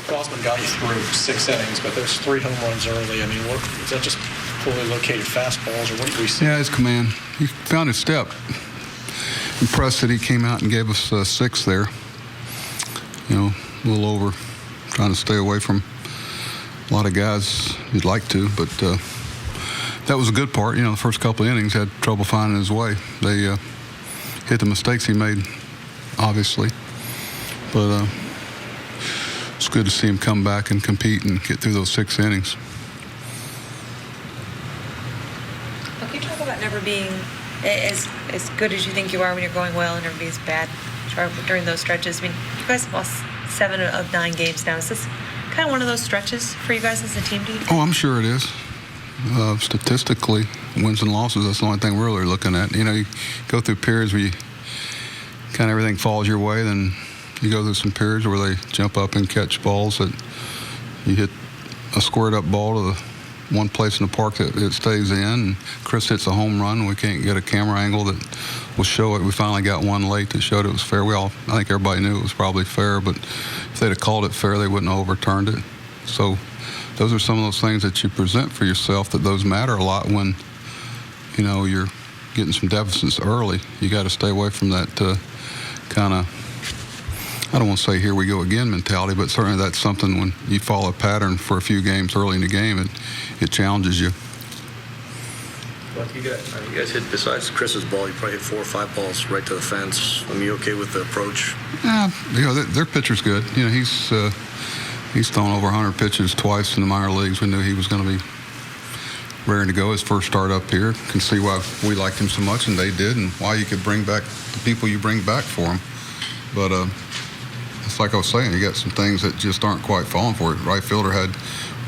Frostman got you through 6 innings, but there's 3 home runs early. I mean, is that just poorly located fastballs, or what do we see? Yeah, his command. He found his step. Impressed that he came out and gave us 6 there. You know, a little over, trying to stay away from a lot of guys you'd like to, but that was a good part. You know, the first couple of innings had trouble finding his way. They hit the mistakes he made, obviously, but it's good to see him come back and compete and get through those 6 innings. Can you talk about never being as good as you think you are when you're going well and never being as bad during those stretches? I mean, you guys have lost 7 of 9 games now. Is this kind of one of those stretches for you guys as a team, do you think? Oh, I'm sure it is. Statistically, wins and losses, that's the only thing we're really looking at. You know, you go through periods where you kind of everything falls your way, then you go through some periods where they jump up and catch balls that you hit a squared up ball to the one place in the park that it stays in, and Chris hits a home run. We can't get a camera angle that will show it. We finally got one late that showed it was fair. I think everybody knew it was probably fair, but if they'd have called it fair, they wouldn't have overturned it. So those are some of those things that you present for yourself, that those matter a lot when, you know, you're getting some deficits early. You got to stay away from that kind of, I don't want to say here we go again mentality, but certainly that's something when you follow a pattern for a few games early in the game, it challenges you. Well, you guys hit, besides Chris's ball, you probably hit 4 or 5 balls right to the fence. I mean, you okay with the approach? Yeah, you know, their pitcher's good. You know, he's thrown over 100 pitches twice in the minor leagues. We knew he was going to be raring to go his first start up here. Can see why we liked him so much, and they did, and why you could bring back the people you bring back for him. But it's like I was saying, you got some things that just aren't quite falling for it. Right fielder had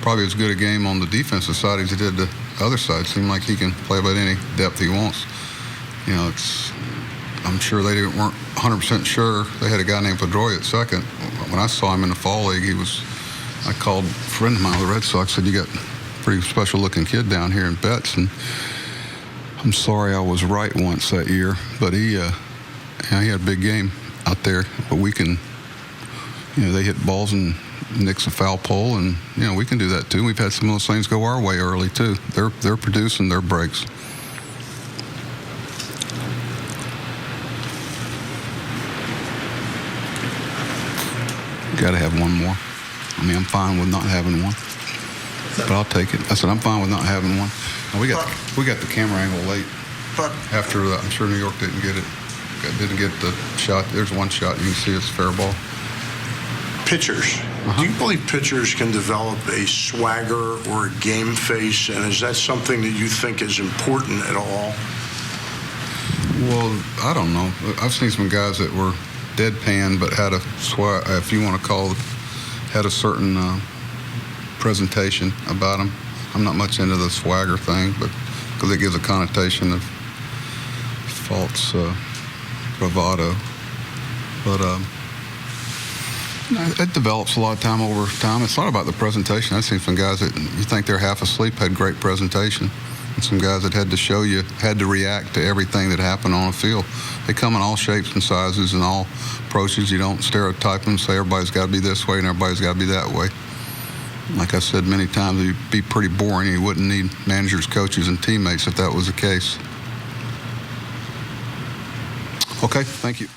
probably as good a game on the defensive side as he did the other side. Seemed like he can play about any depth he wants. You know, I'm sure they weren't 100% sure. They had a guy named Pedroia at second. When I saw him in the fall league, I called a friend of mine of the Red Sox, said, you got a pretty special looking kid down here in Betts. And I'm sorry I was right once that year, but he had a big game out there. But we can, you know, they hit balls and nicks a foul pole, and, you know, we can do that too. We've had some of those things go our way early too. They're producing their breaks. Got to have one more. I mean, I'm fine with not having one, but I'll take it. I said I'm fine with not having one. Now, we got the camera angle late. After I'm sure New York didn't get the shot. There's one shot you can see it's fair ball. Pitchers. Do you believe pitchers can develop a swagger or a game face, and is that something that you think is important at all? Well, I don't know. I've seen some guys that were deadpan but had a swag, if you want to call it, had a certain presentation about them. I'm not much into the swagger thing, but because it gives a connotation of false bravado. But it develops a lot of time over time. It's not about the presentation. I've seen some guys that you think they're half asleep had great presentation, and some guys that had to react to everything that happened on the field. They come in all shapes and sizes and all approaches. You don't stereotype them and say everybody's got to be this way and everybody's got to be that way. Like I said many times, it'd be pretty boring. You wouldn't need managers, coaches, and teammates if that was the case. Okay, thank you.